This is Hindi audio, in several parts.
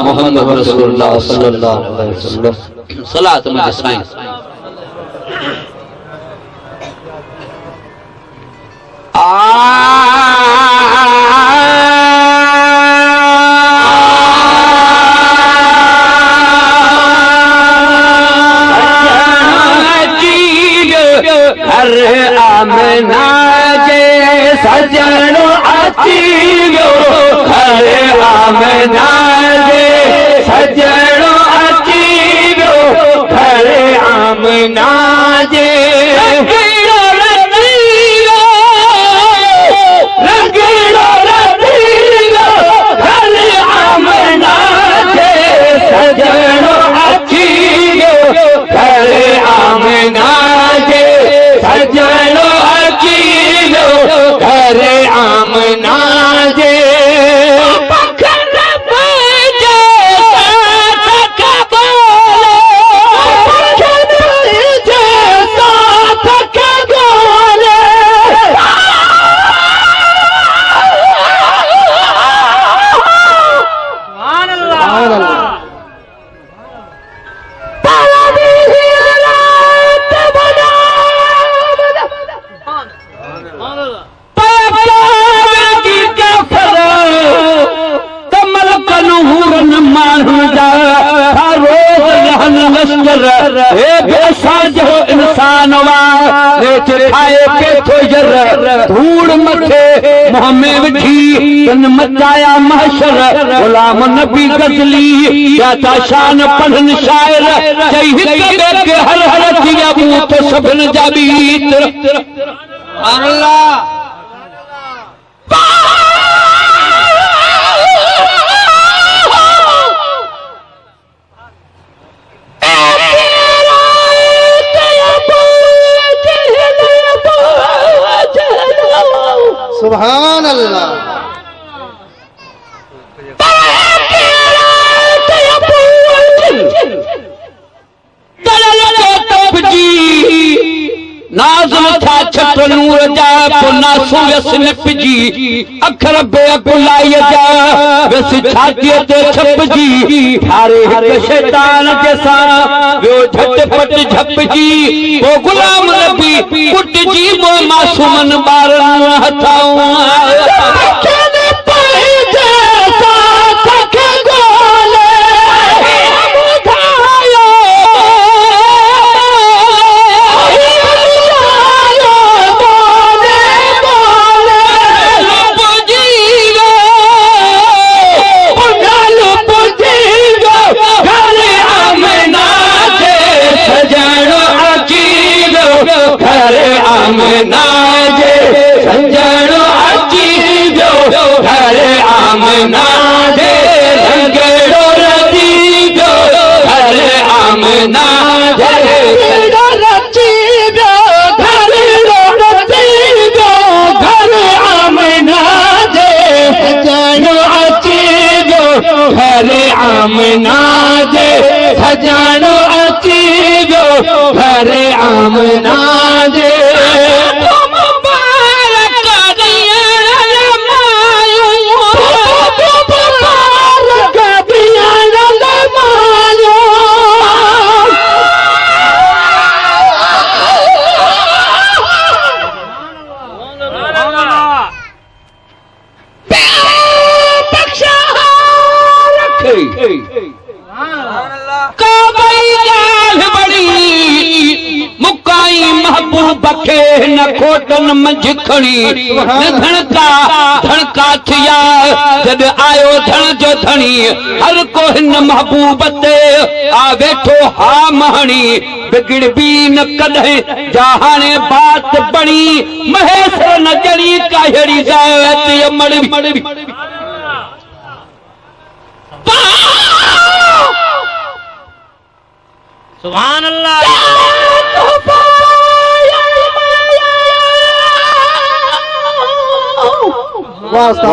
मोहम्मद रसूलुल्लाह सल्लल्लाहु अलैहि वसल्लम सलात मुझे साईं आमना जे सजनो अचियो हर आमना जे सजनो अचियो हर आमना जे रंगीलो रंगीलो हर आमना जे सजनो अचियो हर आमना जे सजनो अकीलो घर आमना जे पखन बजे साथ बोले पखन बजे साथ बोले सुभान अल्लाह इंसान धूड़ मथे मोहम्मे विठी तन मचाया महशर गुलाम नबी गजली या शान पढ़न शायर चई हिक के हर हर थिया बूत सभन जाबी अल्लाह सुभान अल्लाह नाज़म था छत नूर जा पुना सुयस निपजी अखर बे बुलाई जा वस छाती ते छपजी थारे हर शैतान जैसा वो झटपट झपजी वो गुलाम नबी कुट जी वो मासूमन बारन हथाऊं आमना जे संजनो अची जो घर आमना जे रंगड़ो रची जो घर आमना जे रची जो घर रची जो घर आमना जे संजनो अची जो घर आमना जे संजनो अची जो घर आमना जे बखे न खोटन मंझ खणी धणका धणका थिया जद आयो धण जो धणी हर को हिन महबूब ते आ वेठो हा महणी बिगड़ भी न कदे जहाने बात बणी महेश न जड़ी काहड़ी जात अमड़ सुभान अल्लाह वास्ता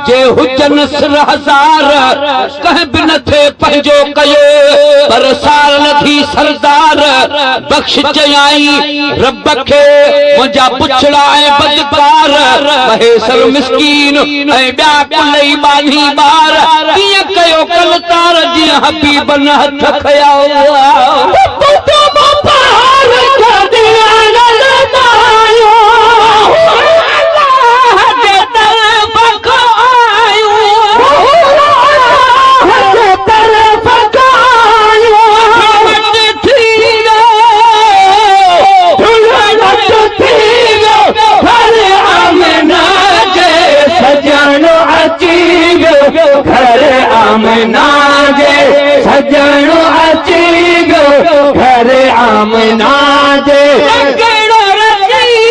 जे हुजन सिर हजार कह बिन थे पंहिंजो कयो पर साल थी सरदार बख्श चयाई रब खे मुंहिंजा पुछड़ा ऐं बदकार महेसर मिस्कीन ऐं ॿिया कुलई बानी ॿार कीअं कयो कलतार जीअं हबीब न हथ खया घर आमना जे सजणो अची गयो घर आमना जे रगड़ो रची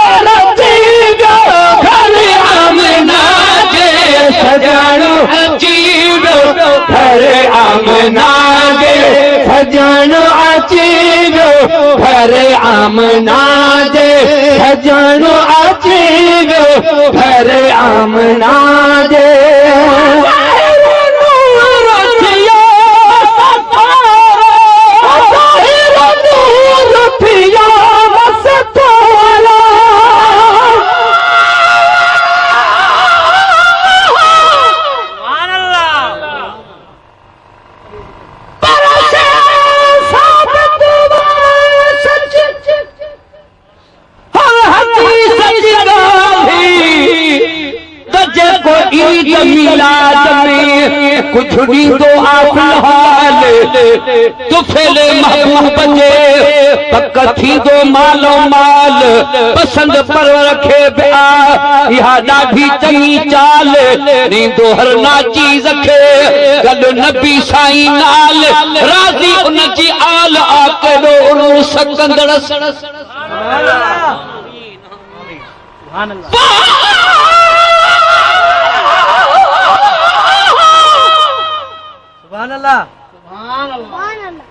गयो घर आमना जे सजणो अची गयो घर आमना जे सजणो अची गयो घर आमना जे सजणो अची गयो घर आमना जे कुछ ॾींदो हाल तो फेले महबूब जे पक थींदो मालो माल पसंद परवर खे बिया इहा ॾाढी चङी चाल ॾींदो हर नाचीज़ खे गॾु नबी साईं नाल राज़ी उन जी आल आ केॾो उणो सकंदड़ सुभान अल्लाह सुभान अल्लाह सुभान अल्लाह सुभान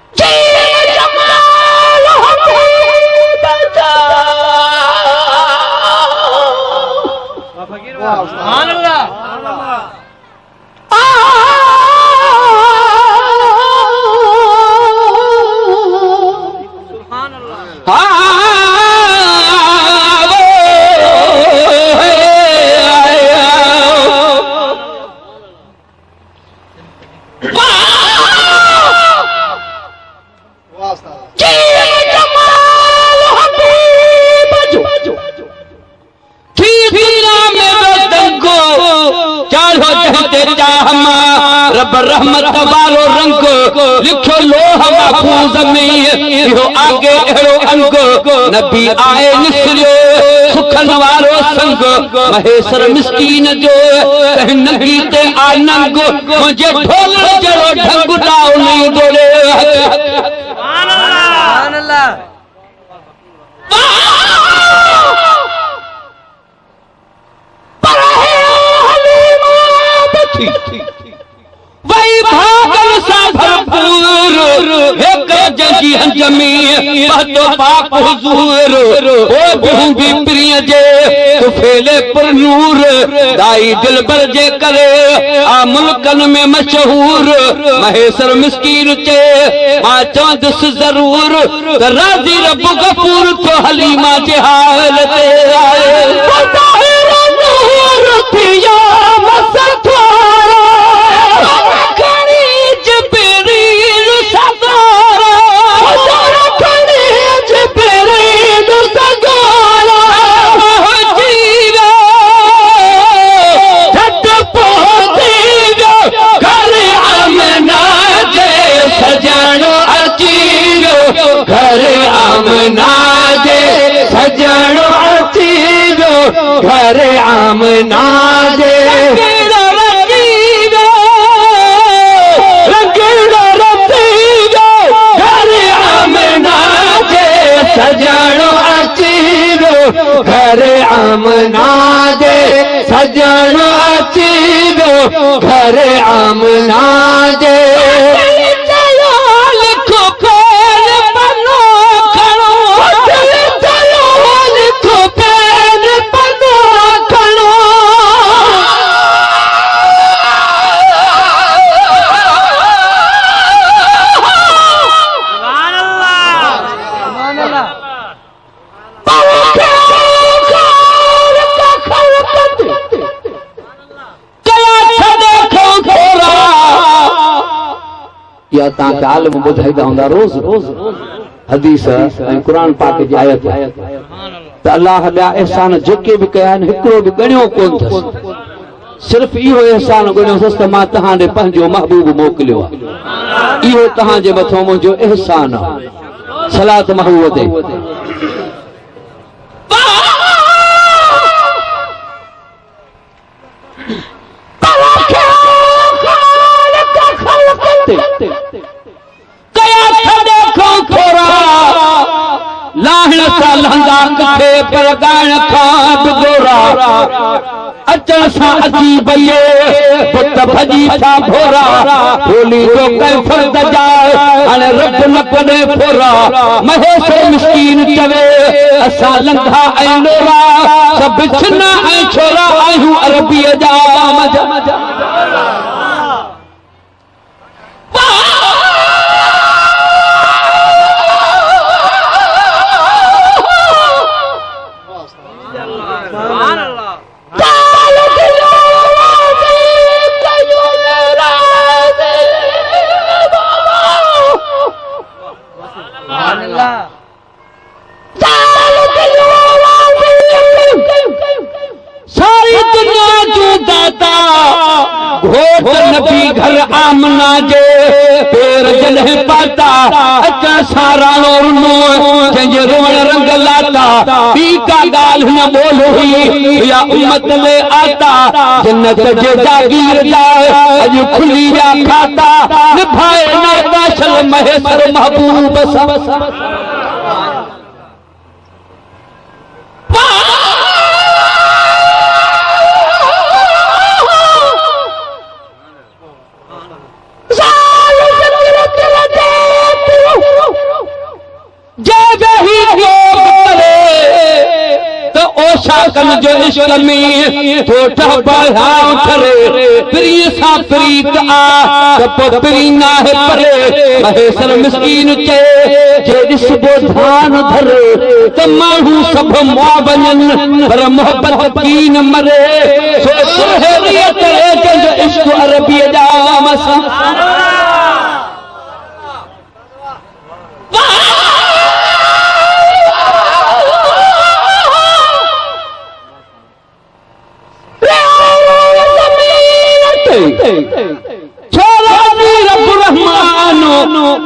रब रहमत वालो रंग लिखो लोह महफूज में इहो आगे अहिड़ो अंग नबी आए निसरियो सुखन वारो संग महेसर मिस्कीन जो नगी ते आनंग मुंहिंजे ढोल जहिड़ो ढंग डाउ नहीं दोड़े सुभान अल्लाह वही भागल सा भरपूर एक जजी हंज में बहतो पाक हुजूर ओ बिहू भी प्रिय जे तो फेले पर नूर दाई दिलबर जे करे आ मुल्कन में मशहूर महेसर मिस्कीन चे आ चंदस जरूर राजी रब गफूर तो हलीमा जे हाल ते आए नूर थिया मसथवारा घर आमना जे सजणो अची गयो घर आमना जे या तव्हांखे आलिम ॿुधाईंदा हूंदा रोज़ हदीस ऐं क़ुरान पाक जी आयत त अलाह ॿिया एहसान जेके बि कया आहिनि हिकिड़ो बि ॻणियो कोन अथसि सिर्फ़ इहो एहसान ॻणियोसि त मां तव्हां ॾे पंहिंजो महबूब मोकिलियो आहे इहो तव्हांजे मथां मुंहिंजो एहसान आहे सलात महबूब ते लाहण सां लहंदा किथे पर ॻाइण खां बि गोरा अचण सां अची भईए पुट भॼी था भोरा होली जो कैफर दजाए हाणे रब न कॾे फोरा महेश मिस्कीन चवे असां लंघा ऐं लोरा सभु छिना ऐं छोरा आहियूं अरबीअ जा सारी दुनिया जो दाता घोट नबी घर आमना जे पैर जॾहिं पाता अचण सां राणो रुनो जंहिंजे रोअण रंग लाता ॿी का ॻाल्हि न ॿोल हुई या उम्मत में आता जन्नत जे जागीर लाइ अॼु खुली विया खाता निभाए नादाशल महेसर महबूब सां शाकन जो इश्क में ठोठा बढ़ाओ ठरे प्रिय सा प्रीत आ तो प्रीना है परे महेसर मिस्कीन चे जे दिसबो धान धरे त माण्हू सब मोबन पर मोहब्बत कीन मरे सो सुहरियत जो इश्क अरबी जा मसा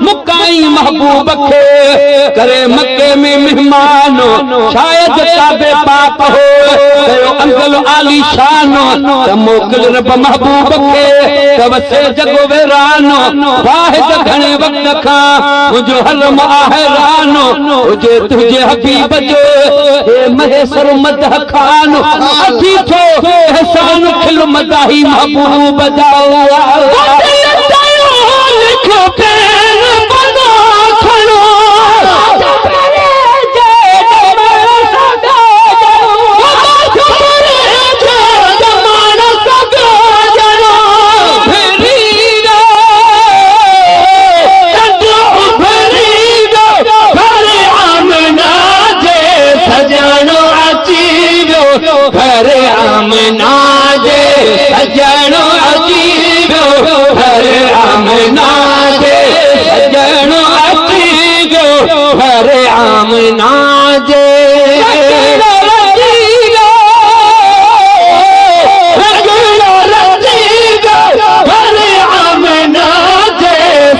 मुकाई महबूब खे करे मक्के में मेहमान शायद काबे पाक हो कयो अंगल आली शान त मोकिल रब महबूब खे त वसे जगो वेरान वाहिद घणे वक्त खां मुंहिंजो हलम आहेरान हुजे तुंहिंजे हबीब जो हे महेसर मदह खान अची थो एहसान खिल मदाही महबूब जाओ लिखो पैर बना खड़ो घरे आमना जे सजणो अची वियो घरे आमना जे सजणो अची वियो घरे आमना जे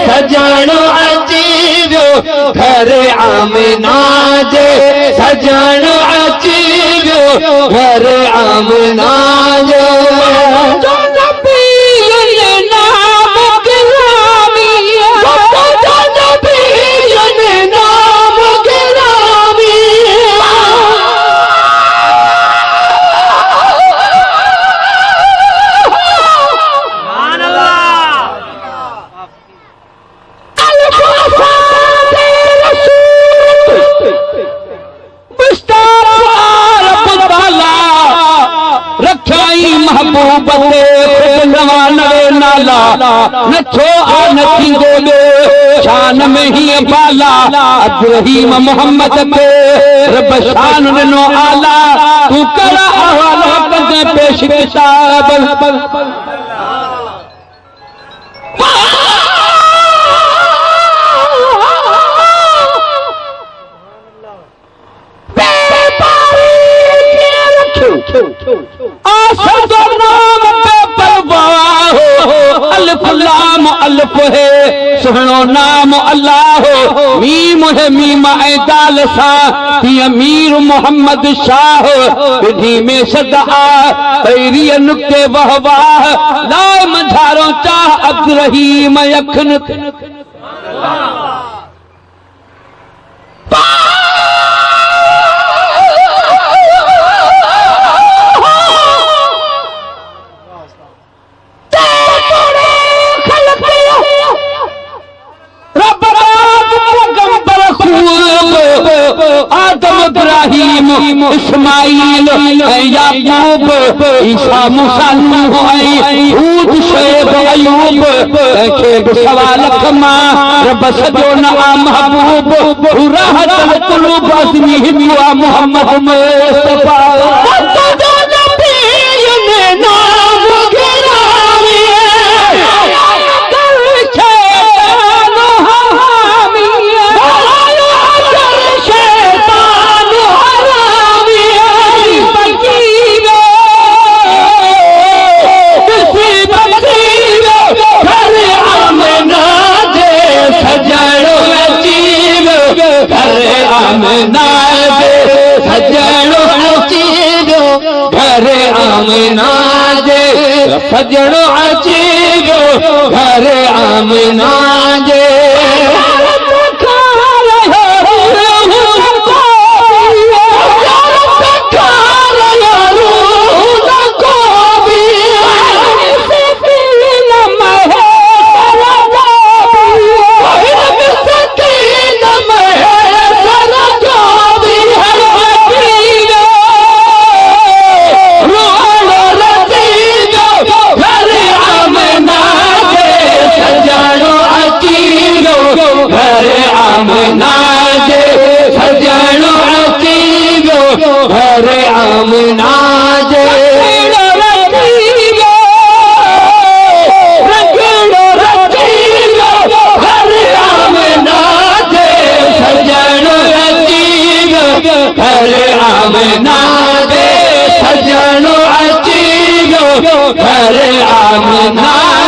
सजणो अची वियो घरे आमना जे सजणो अची वियो घरे आमना जो शान में ही बाला अब्राहीम मोहम्मद के रब शान नो आला तू करा हवाला कदे पेश किताब लाम अल्फ है सुहिणो नाम अल्लाह मीम है मीम ऐं दाल सां तीअं मीर मोहम्मद शाह विधि में सदा पहिरीअ नुक्ते वहवाह लाइ मंझारो चाह अब्दुल रहीम यखन आदम इब्राहिम इस्माइल याकूब ईसा मूसा नूह हूद शुएब अयूब के सवाल खमा रब सजो ना महबूब राहत कुलूब अज़मी हिंदुआ मोहम्मद मुस्तफा सजणो अची वियो घर आमना जे सजणो अची वियो घर आमना